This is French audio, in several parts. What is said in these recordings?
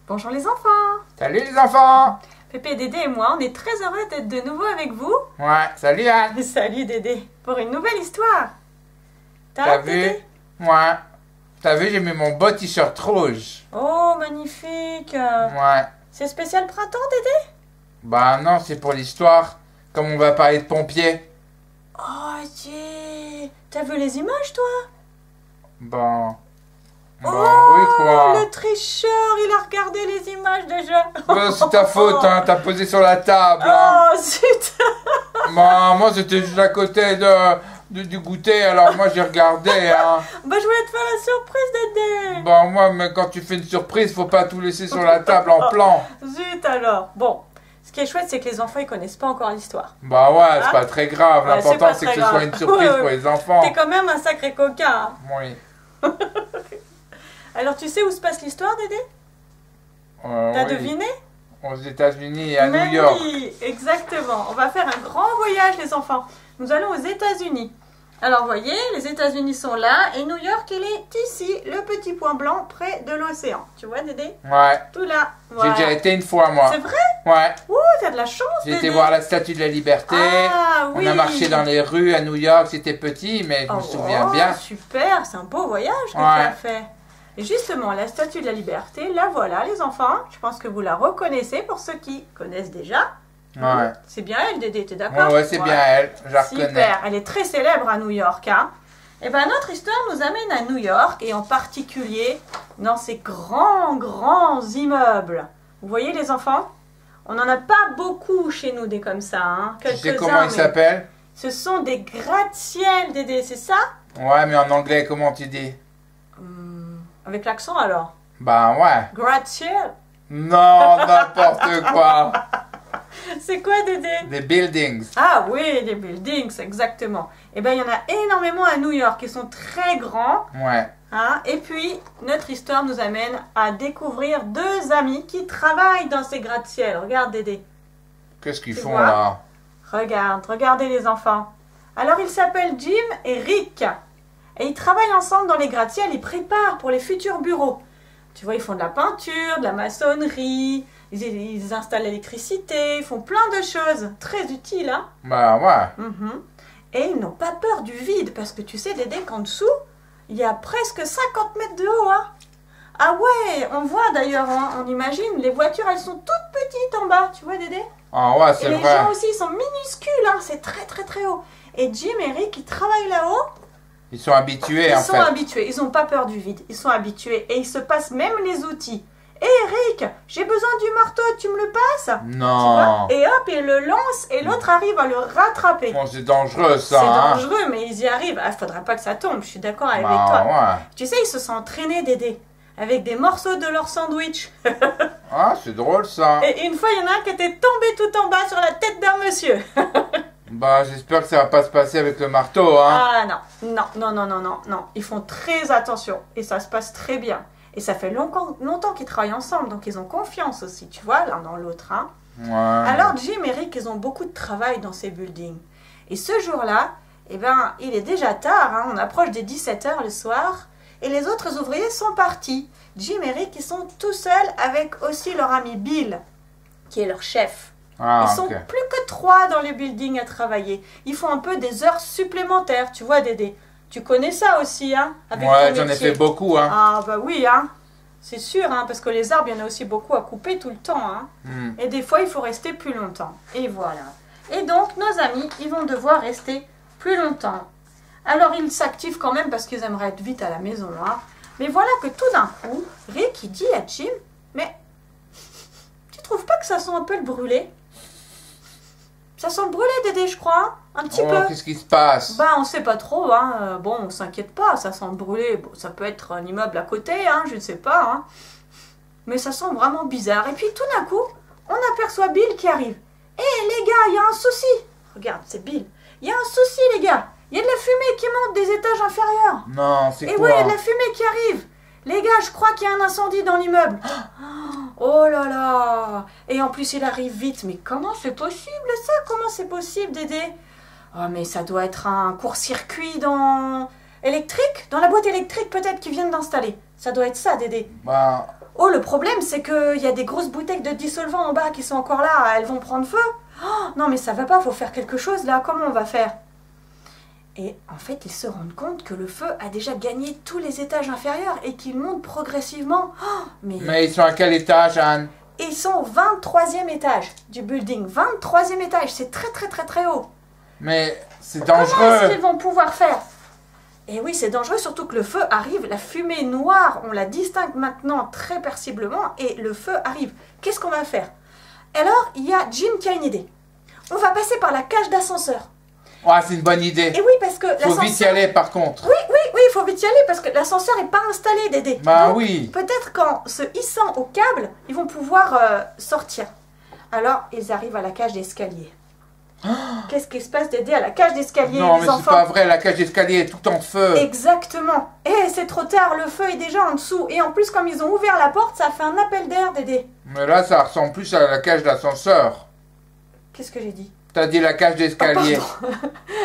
Bonjour les enfants. Salut les enfants. Pépé, Dédé et moi, on est très heureux d'être de nouveau avec vous. Ouais, salut Anne. Salut Dédé, pour une nouvelle histoire. T'as vu? Ouais. T'as vu, j'ai mis mon beau t-shirt rouge. Oh, magnifique. Ouais. C'est spécial printemps, Dédé? Bah non, c'est pour l'histoire. Comme on va parler de pompiers. Oh, tiens. T'as vu les images, toi? Bon. Bon, Oh, oui, quoi. le tricheur, il a regardé les images déjà. Bah, c'est ta faute, hein. T'as posé sur la table. Hein. Oh, zut. Bah, moi, c'était juste à côté du goûter, alors moi, j'ai regardé, hein. Bah, je voulais te faire la surprise, Dédé. Bah, moi, mais quand tu fais une surprise, faut pas tout laisser sur la table en plan. Zut alors. Bon, ce qui est chouette, c'est que les enfants, ils connaissent pas encore l'histoire. Bah ouais, c'est Hein? pas très grave. Ouais, L'important, pas c'est très que ce soit grave. une surprise pour les enfants. T'es quand même un sacré coquin. Hein. Oui. Alors, tu sais où se passe l'histoire, Dédé? T'as Oui. deviné? Aux États-Unis et à Mais New York. oui, exactement. On va faire un grand voyage, les enfants. Nous allons aux États-Unis. Alors, voyez, les États-Unis sont là et New York, il est ici, le petit point blanc près de l'océan. Tu vois, Dédé? Ouais. Tout là. J'ai Voilà. déjà été une fois, moi. C'est vrai? Ouais. Ouh, t'as de la chance, J'ai été Dédé. voir la Statue de la Liberté. Ah, oui. On a marché dans les rues à New York. C'était petit, mais je me souviens bien. Super, c'est un beau voyage que tu Ouais. as fait. Et justement, la Statue de la Liberté, la voilà, les enfants. Je pense que vous la reconnaissez pour ceux qui connaissent déjà. Ouais. C'est bien elle, Dédé, t'es d'accord? Ouais, c'est bien elle. Je la reconnais. Super, elle est très célèbre à New York. Hein. Et bien, notre histoire nous amène à New York, et en particulier dans ces grands immeubles. Vous voyez, les enfants? On n'en a pas beaucoup chez nous, des comme ça. Hein. Tu sais Quelques-uns, comment il mais s'appelle? ce sont des gratte-ciel, Dédé, c'est ça? Ouais, mais en anglais, comment tu dis? Avec l'accent alors? Bah ouais. Gratte-ciel? Non, n'importe quoi. C'est quoi, Dédé? Des buildings. Ah oui, des buildings, exactement. Et bien, il y en a énormément à New York. Ils sont très grands. Ouais. Hein. Et puis, notre histoire nous amène à découvrir deux amis qui travaillent dans ces gratte-ciel. Regarde, Dédé. Qu'est-ce qu'ils Tu font vois? là? Regardez les enfants. Alors, ils s'appellent Jim et Rick. Et ils travaillent ensemble dans les gratte-ciel. Ils préparent pour les futurs bureaux. Tu vois, ils font de la peinture, de la maçonnerie. Ils installent l'électricité. Ils font plein de choses très utiles. Hein. Bah ouais. Mhm. Et ils n'ont pas peur du vide. Parce que tu sais, Dédé, qu'en dessous, il y a presque 50 mètres de haut. Hein. Ah ouais, on voit d'ailleurs, hein, on imagine, les voitures, elles sont toutes petites en bas. Tu vois, Dédé? Ah ouais, Et c'est les vrai. gens aussi, ils sont minuscules, hein, c'est très haut. Et Jim et Rick, ils travaillent là-haut, Ils sont habitués ils en sont fait. habitués, ils n'ont pas peur du vide, ils sont habitués et ils se passent même les outils. Hé Rick, j'ai besoin du marteau, tu me le passes? Tu vois? Non. Et hop, il le lance et l'autre arrive à le rattraper. Bon, c'est dangereux ça. C'est hein. dangereux, mais ils y arrivent. Ah, faudrait pas que ça tombe, je suis d'accord avec Bah toi. ouais. Tu sais, ils se sont entraînés, Dédé, avec des morceaux de leur sandwich. Ah, c'est drôle ça. Et une fois, il y en a un qui était tombé tout en bas sur la tête d'un monsieur. Bah, j'espère que ça va pas se passer avec le marteau, hein. Ah non. Ils font très attention et ça se passe très bien. Et ça fait longtemps qu'ils travaillent ensemble, donc ils ont confiance aussi, tu vois, l'un dans l'autre. Hein. Ouais. Alors Jim et Rick, ils ont beaucoup de travail dans ces buildings. Et ce jour-là, eh ben, il est déjà tard, hein, on approche des 17h le soir, et les autres ouvriers sont partis. Jim et Rick, ils sont tout seuls avec aussi leur ami Bill, qui est leur chef. Ah, Ils sont ok. plus que 3 dans le building à travailler. Ils font un peu des heures supplémentaires, tu vois, Dédé. Tu connais ça aussi, hein, avec Ouais, ton j'en ai métier. fait beaucoup, hein. Ah bah oui, hein. C'est sûr, hein, parce que les arbres, il y en a aussi beaucoup à couper tout le temps. Hein. Hmm. Et des fois, il faut rester plus longtemps. Et voilà. Et donc, nos amis, ils vont devoir rester plus longtemps. Alors, ils s'activent quand même parce qu'ils aimeraient être vite à la maison. Hein. Mais voilà que tout d'un coup, Rick, il dit à Jim, mais tu trouves pas que ça sent un peu le brûlé? Ça sent le brûlé, Dédé, je crois, hein, un petit Oh, peu. qu'est-ce qui se passe? Bah, on sait pas trop, hein. Bon, on s'inquiète pas, ça sent le brûlé. Bon, ça peut être un immeuble à côté, hein, je ne sais pas, hein. Mais ça sent vraiment bizarre. Et puis, tout d'un coup, on aperçoit Bill qui arrive. Hé, les gars, il y a un souci. Regarde, c'est Bill. Il y a un souci, les gars. Il y a de la fumée qui monte des étages inférieurs. Non, c'est Et quoi? ouais, il y a de la fumée qui arrive. Les gars, je crois qu'il y a un incendie dans l'immeuble. Oh là là. Et en plus, il arrive vite. Mais comment c'est possible ça? Comment c'est possible, Dédé? Oh, mais ça doit être un court-circuit dans... électrique? Dans la boîte électrique peut-être qu'ils viennent d'installer. Ça doit être ça, Dédé. Bah, Oh, le problème, c'est qu'il y a des grosses bouteilles de dissolvant en bas qui sont encore là. Elles vont prendre feu. Oh, non, mais ça va pas, faut faire quelque chose là. Comment on va faire? Et en fait, ils se rendent compte que le feu a déjà gagné tous les étages inférieurs et qu'il monte progressivement. Oh, Mais ils sont à quel étage, Anne? et ils sont au 23e étage du building. 23e étage, c'est très très très très haut. Mais c'est Comment est-ce dangereux. qu'ils vont pouvoir faire? Et oui, c'est dangereux, surtout que le feu arrive, la fumée noire, on la distingue maintenant très persiblement, et le feu arrive. Qu'est-ce qu'on va faire? Alors, il y a Jim qui a une idée. On va passer par la cage d'ascenseur. Ah, c'est une bonne idée. Et oui, parce que Faut vite y aller, par contre. Oui, il faut vite y aller, parce que l'ascenseur n'est pas installé, Dédé. Bah Donc, oui. peut-être qu'en se hissant au câble, ils vont pouvoir sortir. Alors, ils arrivent à la cage d'escalier. Qu'est-ce qui se passe, Dédé, à la cage d'escalier, Non, les mais c'est enfants? pas vrai, la cage d'escalier est tout en feu. Exactement. Et c'est trop tard, le feu est déjà en dessous. Et en plus, comme ils ont ouvert la porte, ça a fait un appel d'air, Dédé. Mais là, ça ressemble plus à la cage d'ascenseur. Qu'est-ce que j'ai dit? T'as dit la cage d'escalier. Pardon.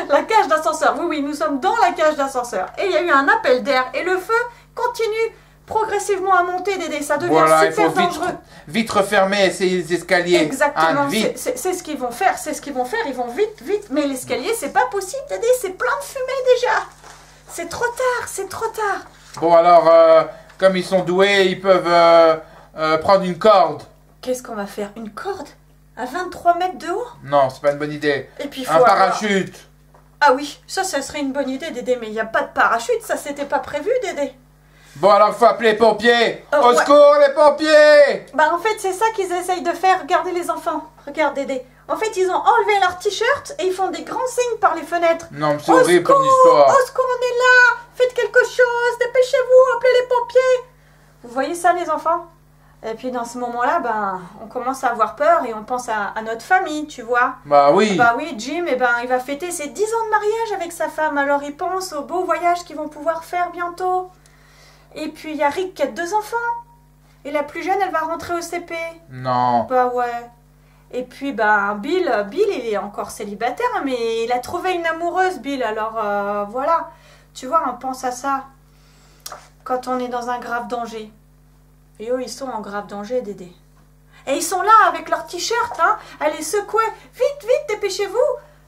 La cage d'ascenseur. Oui, nous sommes dans la cage d'ascenseur. Et il y a eu un appel d'air. Et le feu continue progressivement à monter, Dédé. Ça devient Voilà, il super faut dangereux. vite refermer ces escaliers. Exactement, Anne, vite. c'est ce qu'ils vont faire, c'est ce qu'ils vont faire, ils vont vite, mais l'escalier, c'est pas possible, Dédé, c'est plein de fumée déjà. C'est trop tard, c'est trop tard. Bon, alors, comme ils sont doués, ils peuvent prendre une corde. Qu'est-ce qu'on va faire? Une corde? À 23 mètres de haut? Non, c'est pas une bonne idée. Et puis il Un faut parachute. Ah oui, ça serait une bonne idée, Dédé, mais il n'y a pas de parachute, ça c'était pas prévu, Dédé. Bon, alors, il faut appeler les pompiers. Oh, Au ouais. secours, les pompiers. Bah en fait, c'est ça qu'ils essayent de faire, regardez les enfants, regarde Dédé. En fait, ils ont enlevé leur t-shirt et ils font des grands signes par les fenêtres. Non, mais c'est Au horrible secours, comme histoire. au secours, on est là. Faites quelque chose, dépêchez-vous, appelez les pompiers. Vous voyez ça, les enfants? Et puis dans ce moment-là, ben, on commence à avoir peur et on pense à notre famille, tu vois. Bah oui. Bah oui, Jim, eh ben, il va fêter ses 10 ans de mariage avec sa femme, alors il pense au beau voyage qu'ils vont pouvoir faire bientôt. Et puis il y a Rick qui a 2 enfants. Et la plus jeune, elle va rentrer au CP. Non. Bah ouais. Et puis, ben, Bill, il est encore célibataire, mais il a trouvé une amoureuse, Bill. Alors, voilà. Tu vois, on pense à ça quand on est dans un grave danger. Et eux, ils sont en grave danger, Dédé. Et ils sont là avec leur t-shirt, hein, à les secouer. Vite, dépêchez-vous.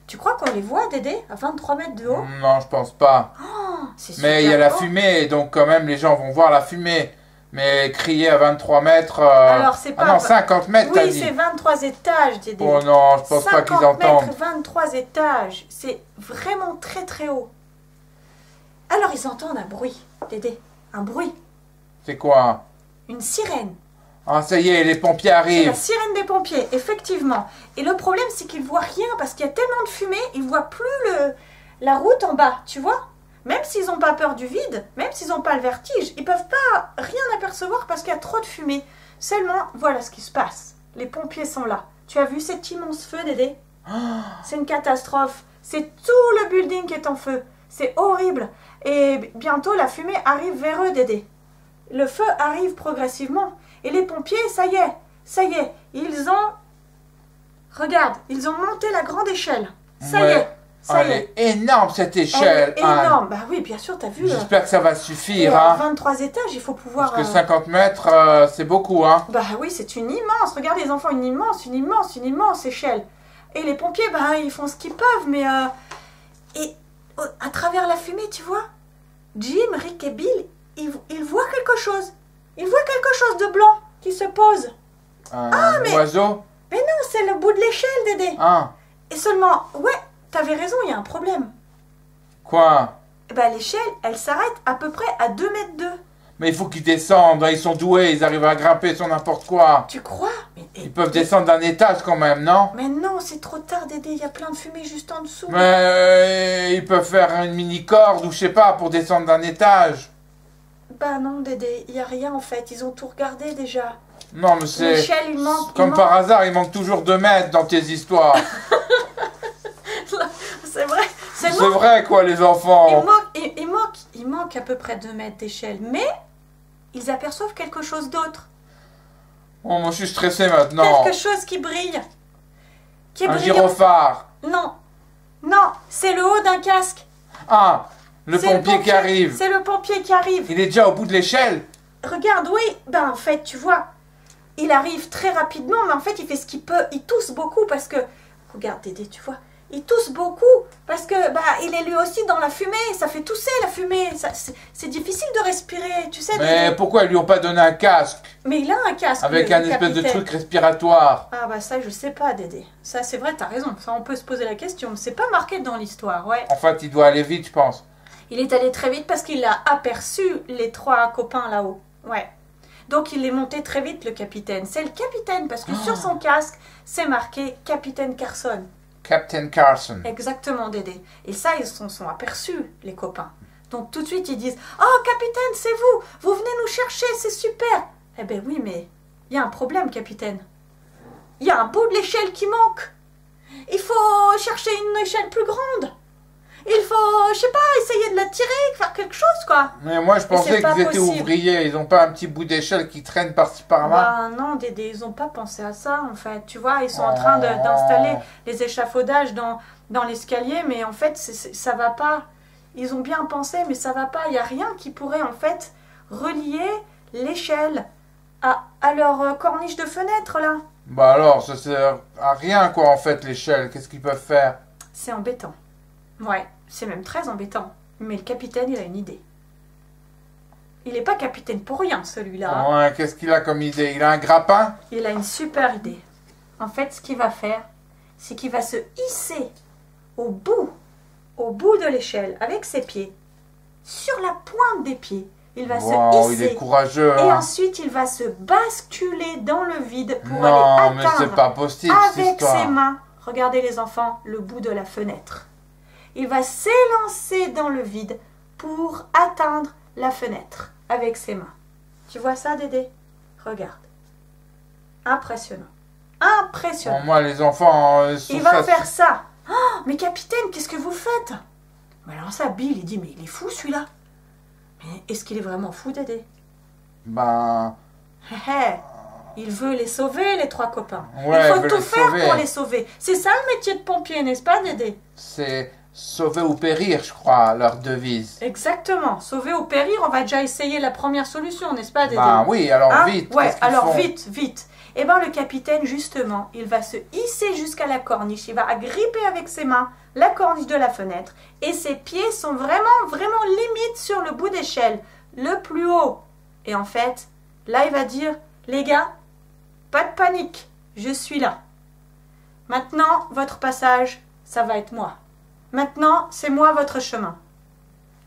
Tu crois qu'on les voit, Dédé, à 23 mètres de haut? Non, je pense pas. Oh, c'est Mais il y a super la haut. fumée, donc quand même les gens vont voir la fumée. Mais crier à 23 mètres... Alors, c'est pas... Ah non, 50 mètres, t'as Oui, dit. c'est 23 étages, Dédé. Oh non, je pense pas qu'ils 50 entendent. mètres, 23 étages. C'est vraiment très très haut. Alors ils entendent un bruit, Dédé. Un bruit. C'est quoi? Une sirène. Ah, ça y est, les pompiers C'est la arrivent. sirène des pompiers, effectivement. Et le problème, c'est qu'ils voient rien parce qu'il y a tellement de fumée, ils voient plus la route en bas, tu vois? Même s'ils n'ont pas peur du vide, même s'ils n'ont pas le vertige, ils peuvent pas rien apercevoir parce qu'il y a trop de fumée. Seulement, voilà ce qui se passe. Les pompiers sont là. Tu as vu cet immense feu, Dédé? C'est une catastrophe. C'est tout le building qui est en feu. C'est horrible. Et bientôt, la fumée arrive vers eux, Dédé. Le feu arrive progressivement. Et les pompiers, ça y est, ils ont... Regarde, ils ont monté la grande échelle. Ça y Ouais. est, ça Elle y est. est énorme, cette Elle échelle, est Anne. énorme. Bah oui, bien sûr, t'as vu. J'espère que ça va Et suffire, à hein. 23 étages, il faut pouvoir... Parce que 50 mètres, c'est beaucoup, hein. Bah oui, c'est une immense. Regarde les enfants, une immense échelle. Et les pompiers, bah ils font ce qu'ils peuvent, mais... Et à travers la fumée, tu vois, Jim, Rick et Bill, ils voient quelque chose. Ils voient quelque chose de blanc qui se pose. Un mais- oiseau. Mais non, c'est le bout de l'échelle, Dédé. Ah, Et seulement, ouais, t'avais raison, il y a un problème. quoi? Bah l'échelle, elle s'arrête à peu près à 2 mètres 2. Mais il faut qu'ils descendent, hein, ils sont doués, ils arrivent à grimper sur n'importe quoi. Tu crois? Ils peuvent descendre d'un étage quand même, non? Mais non, c'est trop tard, Dédé, il y a plein de fumée juste en dessous. Mais ils peuvent faire une mini-corde ou je sais pas pour descendre d'un étage. Bah non, Dédé, il y a rien en fait, ils ont tout regardé déjà. Non, mais c'est... L'échelle, il manque... Comme par hasard, il manque toujours 2 mètres dans tes histoires. C'est vrai, C'est seulement... vrai, quoi, les Il enfants. manque à peu près 2 mètres d'échelle, mais ils aperçoivent quelque chose d'autre. Oh, moi, je suis stressé maintenant. Quelque chose qui brille. Qui est Un brillant. gyrophare. Non, non, c'est le haut d'un casque. Ah, le C'est pompier qui arrive. C'est le pompier qui arrive. Il est déjà au bout de l'échelle. regarde, oui, ben en fait, tu vois, il arrive très rapidement, mais en fait, il fait ce qu'il peut. Il tousse beaucoup parce que, regarde Dédé, tu vois, il tousse beaucoup parce que, bah, il est lui aussi dans la fumée, ça fait tousser la fumée, c'est difficile de respirer, tu sais. Mais Dédé. pourquoi ils lui ont pas donné un casque? Mais il a un casque. Avec le un espèce de capitaine. truc respiratoire. Ah bah ça, je sais pas, Dédé. Ça, c'est vrai, t'as raison. Ça, on peut se poser la question. C'est pas marqué dans l'histoire, ouais. En fait, il doit aller vite, je pense. Il est allé très vite parce qu'il a aperçu les 3 copains là-haut. Ouais. Donc il est monté très vite, le capitaine. C'est le capitaine parce que sur son casque, c'est marqué Capitaine Carson. Captain Carson. Exactement, Dédé. Et ça, ils se sont aperçus, les copains. Donc tout de suite, ils disent « Oh, capitaine, c'est vous! Vous venez nous chercher, c'est super !» Eh ben oui, mais il y a un problème, capitaine. Il y a un bout de l'échelle qui manque. Il faut chercher une échelle plus grande. Il faut, je sais pas, essayer de la tirer, faire quelque chose, quoi. Mais moi, je pensais c'est pas qu'ils étaient possible. ouvriers. Ils n'ont pas un petit bout d'échelle qui traîne par-ci par-là. Bah non, Dédé, ils ont pas pensé à ça, en fait. Tu vois, ils sont en train d'installer les échafaudages dans l'escalier, mais en fait, ça va pas. Ils ont bien pensé, mais ça va pas. Il y a rien qui pourrait, en fait, relier l'échelle à leur corniche de fenêtre, là. Bah alors, ça sert à rien, quoi, en fait, l'échelle. Qu'est-ce qu'ils peuvent faire? C'est embêtant. Ouais, c'est même très embêtant. Mais le capitaine, il a une idée. Il n'est pas capitaine pour rien, celui-là. Hein. Ouais, qu'est-ce qu'il a comme idée? Il a un grappin? Il a une super idée. En fait, ce qu'il va faire, c'est qu'il va se hisser au bout de l'échelle, avec ses pieds, sur la pointe des pieds. Il va se Wow, il hisser. est courageux, Et hein. ensuite, il va se basculer dans le vide pour Non, aller mais c'est atteindre pas possible, cette avec histoire. ses mains, regardez les enfants, le bout de la fenêtre. Il va s'élancer dans le vide pour atteindre la fenêtre avec ses mains. Tu vois ça, Dédé? Regarde. Impressionnant. Impressionnant. Bon, moi, les enfants, Il va faire ça. Oh, mais capitaine, qu'est-ce que vous faites? Mais alors ça, Bill, il dit, mais il est fou celui-là. Mais est-ce qu'il est vraiment fou, Dédé? Ben, Hé hé, il veut les sauver, les 3 copains. Ouais, il il faut veut tout les faire sauver. pour les sauver. C'est ça le métier de pompier, n'est-ce pas, Dédé? c'est sauver ou périr, je crois, leur devise. Exactement. Sauver ou périr, on va déjà essayer la première solution, n'est-ce pas, Dédé? Ben oui, alors Hein? vite. Ouais, qu'est-ce qu'ils alors font? vite, vite. Eh bien, le capitaine, justement, il va se hisser jusqu'à la corniche. Il va agripper avec ses mains la corniche de la fenêtre. Et ses pieds sont vraiment, vraiment limite sur le bout d'échelle, le plus haut. Et en fait, là, il va dire, les gars, pas de panique, je suis là. Maintenant, votre passage, ça va être moi. Maintenant, c'est moi votre chemin.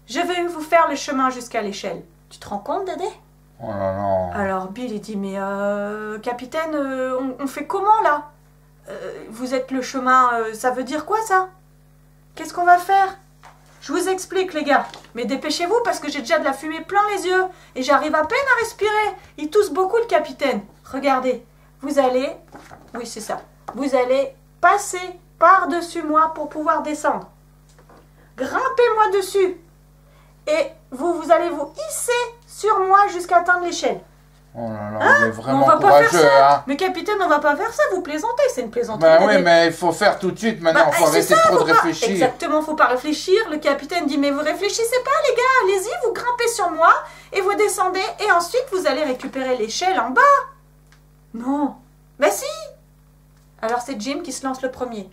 Je vais vous faire le chemin jusqu'à l'échelle. Tu te rends compte, Dédé? Oh là là. Alors Bill, il dit, mais capitaine, on fait comment là? Vous êtes le chemin, ça veut dire quoi ça? Qu'est-ce qu'on va faire? Je vous explique les gars, mais dépêchez-vous parce que j'ai déjà de la fumée plein les yeux et j'arrive à peine à respirer. Il tousse beaucoup le capitaine. Regardez, vous allez, oui c'est ça, vous allez passer par-dessus moi pour pouvoir descendre. Grimpez-moi dessus et vous allez vous hisser sur moi jusqu'à atteindre l'échelle. Oh là là, Hein? il est Mais vraiment on va pas faire courageux, ça. hein. Mais capitaine, on va pas faire ça, vous plaisantez, c'est une plaisanterie. Ben Dédé. oui, mais il faut faire tout de suite maintenant, Bah, faut c'est arrêter ça, trop faut de pas- réfléchir. Exactement, faut pas réfléchir. Le capitaine dit, mais vous réfléchissez pas les gars, allez-y, vous grimpez sur moi et vous descendez et ensuite vous allez récupérer l'échelle en bas. Non, bah si. Alors c'est Jim qui se lance le premier.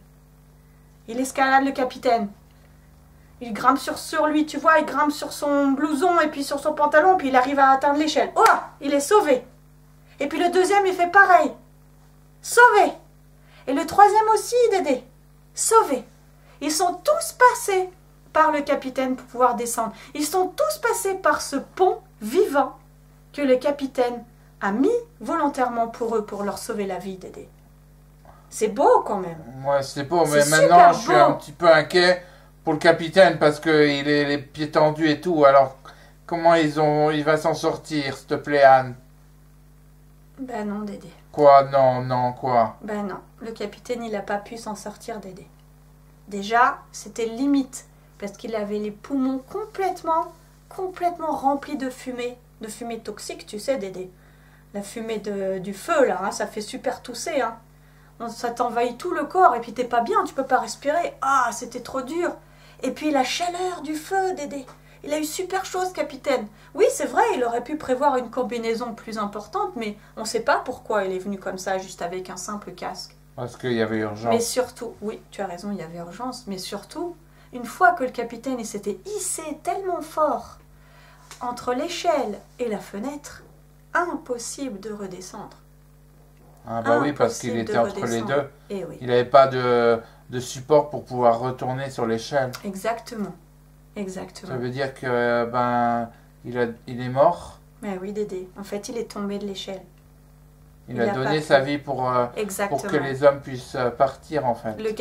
Il escalade le capitaine. Il grimpe sur lui, tu vois, il grimpe sur son blouson et puis sur son pantalon, puis il arrive à atteindre l'échelle. Oh, il est sauvé. Et puis le deuxième, il fait pareil. Sauvé. Et le troisième aussi, Dédé. Sauvé. Ils sont tous passés par le capitaine pour pouvoir descendre. Ils sont tous passés par ce pont vivant que le capitaine a mis volontairement pour eux, pour leur sauver la vie, Dédé. C'est beau quand même. Ouais, c'est beau, mais C'est maintenant super je suis beau. un petit peu inquiet pour le capitaine parce qu'il est les pieds tendus et tout. Alors, comment il va s'en sortir, s'il te plaît, Anne? Ben non, Dédé. Quoi? Non, non, quoi? Ben non, le capitaine, il n'a pas pu s'en sortir, Dédé. Déjà, c'était limite, parce qu'il avait les poumons complètement remplis de fumée toxique, tu sais, Dédé. La fumée du feu, là, hein, ça fait super tousser, hein. Ça t'envahit tout le corps, et puis t'es pas bien, tu peux pas respirer. Ah, c'était trop dur. Et puis la chaleur du feu, Dédé. Il a eu super chaud, ce capitaine. Oui, c'est vrai, il aurait pu prévoir une combinaison plus importante, mais on ne sait pas pourquoi il est venu comme ça, juste avec un simple casque. Parce qu'il y avait urgence. Mais surtout, oui, tu as raison, il y avait urgence, mais surtout, une fois que le capitaine s'était hissé tellement fort entre l'échelle et la fenêtre, impossible de redescendre. Ah bah oui, parce qu'il était entre les deux. Et oui. Il n'avait pas de support pour pouvoir retourner sur l'échelle. Exactement. Exactement. Ça veut dire que il est mort. Mais oui, Dédé. En fait, il est tombé de l'échelle. Il a donné sa vie pour que les hommes puissent partir, en fait. Le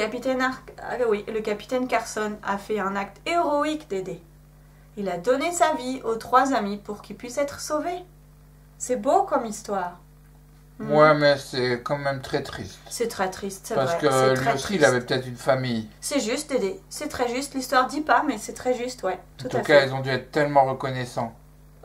capitaine Carson a fait un acte héroïque, Dédé. Il a donné sa vie aux 3 amis pour qu'ils puissent être sauvés. C'est beau comme histoire. Ouais, mais c'est quand même très triste. C'est très triste, c'est vrai. Parce que lui aussi, il avait peut-être une famille. C'est juste, Dédé. C'est très juste. L'histoire dit pas, mais c'est très juste, ouais. En tout cas, ils ont dû être tellement reconnaissants.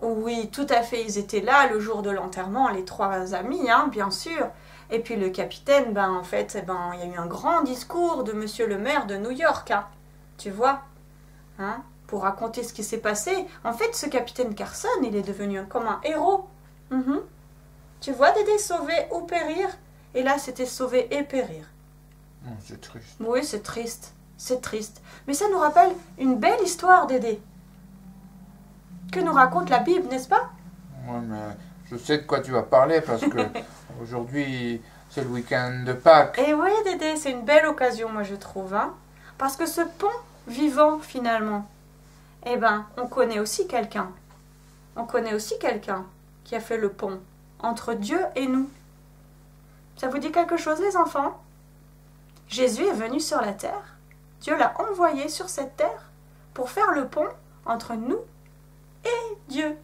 Oui, tout à fait. Ils étaient là le jour de l'enterrement, les 3 amis, hein, bien sûr. Et puis le capitaine, en fait, il y a eu un grand discours de monsieur le maire de New York, hein, tu vois, hein, pour raconter ce qui s'est passé. En fait, ce capitaine Carson, il est devenu comme un héros. Tu vois, Dédé, sauver ou périr. Et là, c'était sauver et périr. C'est triste. Oui, c'est triste. C'est triste. Mais ça nous rappelle une belle histoire, Dédé. Que nous raconte la Bible, n'est-ce pas? Oui, mais je sais de quoi tu vas parler parce que aujourd'hui, c'est le week-end de Pâques. Et oui, Dédé, c'est une belle occasion, moi, je trouve. Hein, parce que ce pont vivant, finalement, on connaît aussi quelqu'un. On connaît aussi quelqu'un qui a fait le pont entre Dieu et nous. Ça vous dit quelque chose, les enfants? Jésus est venu sur la terre. Dieu l'a envoyé sur cette terre pour faire le pont entre nous et Dieu.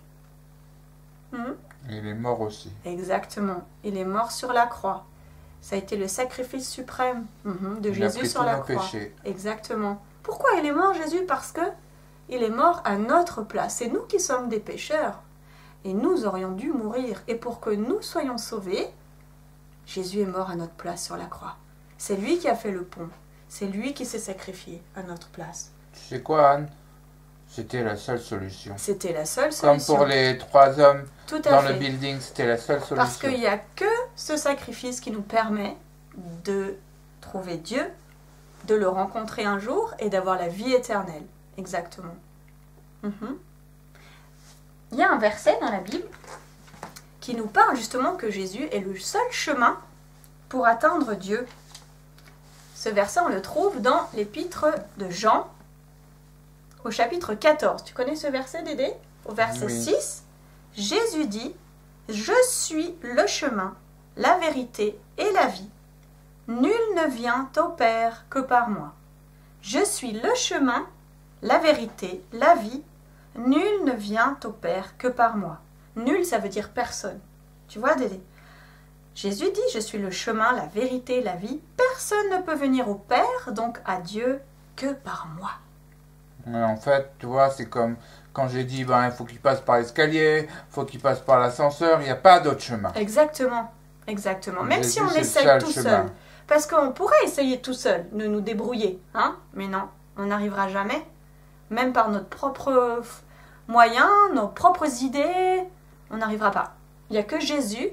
Il est mort aussi. Exactement. Il est mort sur la croix. Ça a été le sacrifice suprême de Jésus sur la croix. Péchés. Exactement. Pourquoi il est mort, Jésus? Parce que il est mort à notre place. C'est nous qui sommes des pécheurs. Et nous aurions dû mourir. Et pour que nous soyons sauvés, Jésus est mort à notre place sur la croix. C'est lui qui a fait le pont. C'est lui qui s'est sacrifié à notre place. Tu sais quoi, Anne? C'était la seule solution. C'était la seule solution. Comme pour les 3 hommes dans le fait. building, c'était la seule solution. Parce qu'il n'y a que ce sacrifice qui nous permet de trouver Dieu, de le rencontrer un jour et d'avoir la vie éternelle. Exactement. Il y a un verset dans la Bible qui nous parle justement que Jésus est le seul chemin pour atteindre Dieu. Ce verset, on le trouve dans l'épître de Jean, au chapitre 14. Tu connais ce verset, Dédé? Au verset 6, Jésus dit « Je suis le chemin, la vérité et la vie. Nul ne vient au Père que par moi. Je suis le chemin, la vérité, la vie. Nul ne vient au Père que par moi. » Nul, ça veut dire personne. Tu vois, Dédé? Jésus dit « Je suis le chemin, la vérité, la vie. Personne ne peut venir au Père, donc à Dieu, que par moi. » Mais en fait, tu vois, c'est comme quand j'ai dit, il faut qu'il passe par l'escalier, il faut qu'il passe par l'ascenseur, il n'y a pas d'autre chemin. Exactement, exactement. Même Jésus, si on essaye tout seul. Parce qu'on pourrait essayer tout seul, de nous débrouiller, hein? Mais non, on n'arrivera jamais. Même par notre propre moyens, nos propres idées, on n'arrivera pas. Il n'y a que Jésus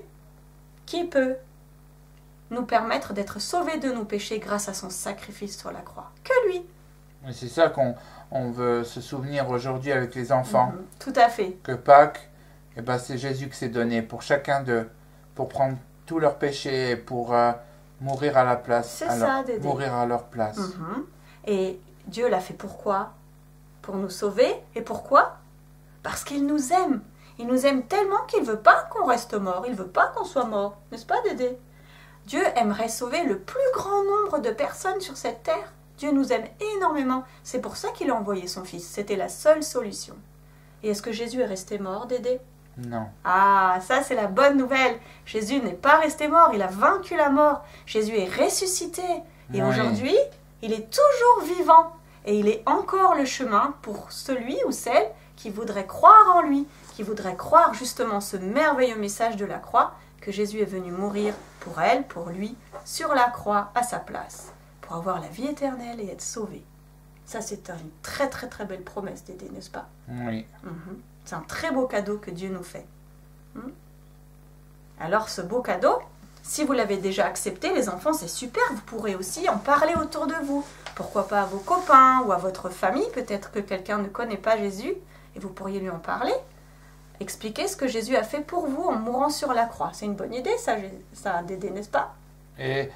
qui peut nous permettre d'être sauvés de nos péchés grâce à son sacrifice sur la croix. Que lui. Et c'est ça qu'on veut se souvenir aujourd'hui avec les enfants. Tout à fait. Que Pâques, c'est Jésus qui s'est donné pour chacun d'eux, pour prendre tous leurs péchés et pour mourir à la place. C'est ça, Dédé. Mourir à leur place. Et Dieu l'a fait pourquoi? Pour nous sauver. Et pourquoi? Parce qu'il nous aime. Il nous aime tellement qu'il ne veut pas qu'on reste mort. Il ne veut pas qu'on soit mort. N'est-ce pas, Dédé? Dieu aimerait sauver le plus grand nombre de personnes sur cette terre. Dieu nous aime énormément. C'est pour ça qu'il a envoyé son Fils. C'était la seule solution. Et est-ce que Jésus est resté mort, Dédé? Non. Ah, ça c'est la bonne nouvelle. Jésus n'est pas resté mort. Il a vaincu la mort. Jésus est ressuscité. Et aujourd'hui, il est toujours vivant. Et il est encore le chemin pour celui ou celle qui voudrait croire en lui, qui voudrait croire justement ce merveilleux message de la croix, que Jésus est venu mourir pour elle, pour lui, sur la croix, à sa place, pour avoir la vie éternelle et être sauvé. Ça, c'est une très très très belle promesse, Dédé, n'est-ce pas? Oui. C'est un très beau cadeau que Dieu nous fait. Alors, ce beau cadeau, si vous l'avez déjà accepté, les enfants, c'est super. Vous pourrez aussi en parler autour de vous. Pourquoi pas à vos copains ou à votre famille. Peut-être que quelqu'un ne connaît pas Jésus et vous pourriez lui en parler. Expliquer ce que Jésus a fait pour vous en mourant sur la croix. C'est une bonne idée, ça Dédé, n'est-ce pas? Et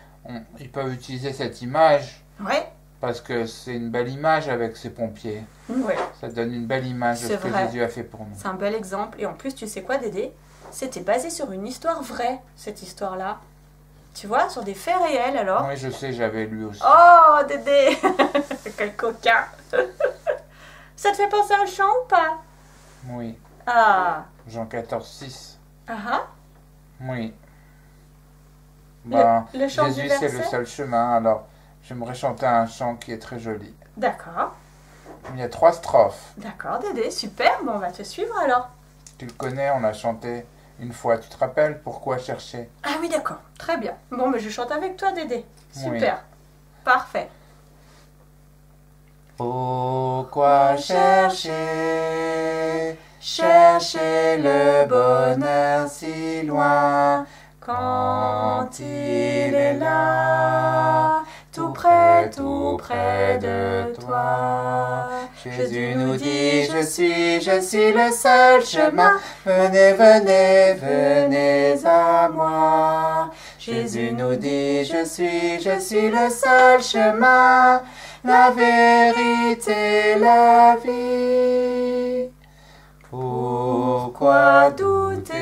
ils peuvent utiliser cette image. Ouais. Parce que c'est une belle image avec ces pompiers. Ouais. Ça donne une belle image de ce que Jésus a fait pour nous. C'est un bel exemple. Et en plus, tu sais quoi, Dédé? C'était basé sur une histoire vraie, cette histoire-là. Tu vois, sur des faits réels, alors. Oui, je sais, j'avais lu aussi. Oh, Dédé! Quel coquin! Ça te fait penser à un chant ou pas? Oui. Ah! Jean 14,6. Ah. Oui. Le chant Jésus, du c'est le verset? seul chemin. Alors, j'aimerais chanter un chant qui est très joli. D'accord. Il y a 3 strophes. D'accord, Dédé, super. Bon, on va te suivre alors. Tu le connais, on l'a chanté une fois. Tu te rappelles pourquoi chercher? Ah oui, d'accord. Très bien. Bon, mais je chante avec toi, Dédé. Super. Oui. Parfait. Pourquoi chercher, chercher le bonheur si loin, quand il est là, tout près de toi. Jésus nous dit, je suis le seul chemin, venez, venez, venez à moi. Jésus nous dit, je suis le seul chemin, la vérité, la vie. Pourquoi douter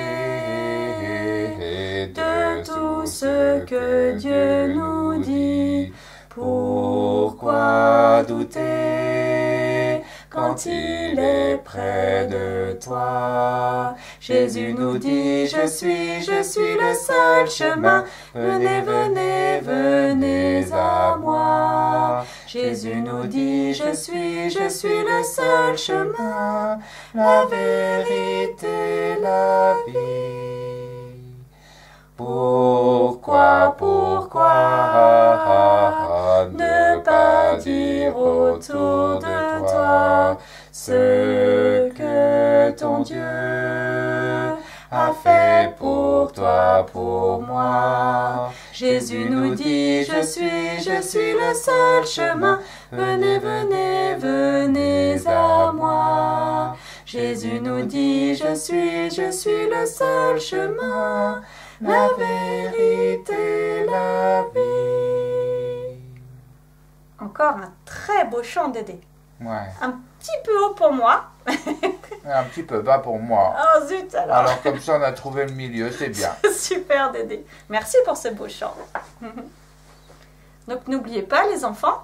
de tout ce que Dieu nous dit? Pourquoi douter quand il est près de toi? Jésus nous dit, je suis le seul chemin, venez, venez, venez à moi. Jésus nous dit, je suis le seul chemin, la vérité, la vie. Pourquoi ne pas dire autour de toi ce que ton Dieu a fait pour toi, pour moi? Jésus nous dit, je suis le seul chemin, venez, venez, venez à moi. Jésus nous dit, je suis le seul chemin, la vérité, la vie. Encore un très beau chant, Dédé. Ouais. Un petit peu haut pour moi. Un petit peu bas pour moi. Oh zut alors. Alors comme ça on a trouvé le milieu, c'est bien. Super, Dédé. Merci pour ce beau chant. Donc n'oubliez pas les enfants,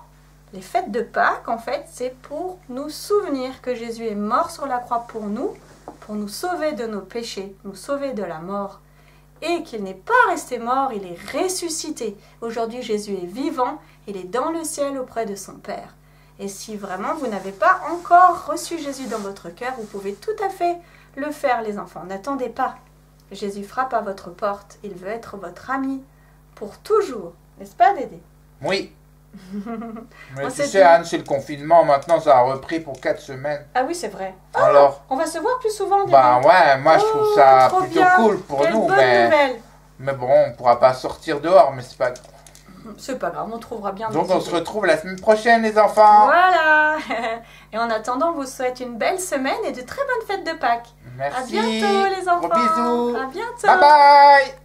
les fêtes de Pâques en fait c'est pour nous souvenir que Jésus est mort sur la croix pour nous sauver de nos péchés, nous sauver de la mort. Et qu'il n'est pas resté mort, il est ressuscité. Aujourd'hui Jésus est vivant, il est dans le ciel auprès de son Père. Et si vraiment vous n'avez pas encore reçu Jésus dans votre cœur, vous pouvez tout à fait le faire les enfants. N'attendez pas. Jésus frappe à votre porte. Il veut être votre ami pour toujours. N'est-ce pas, Dédé? Oui. Mais tu sais, Anne, c'est le confinement. Maintenant, ça a repris pour 4 semaines. Ah oui, c'est vrai. Alors, on va se voir plus souvent, Dédé. Bah ouais, moi je trouve ça trop plutôt bien. cool pour Quelle nous. bonne nouvelle. Mais bon, on pourra pas sortir dehors, mais c'est pas... C'est pas grave, on trouvera bien. Donc on se retrouve la semaine prochaine, les enfants. Voilà. Et en attendant, on vous souhaite une belle semaine et de très bonnes fêtes de Pâques. Merci. À bientôt, les enfants. Gros bisous. À bientôt. Bye bye.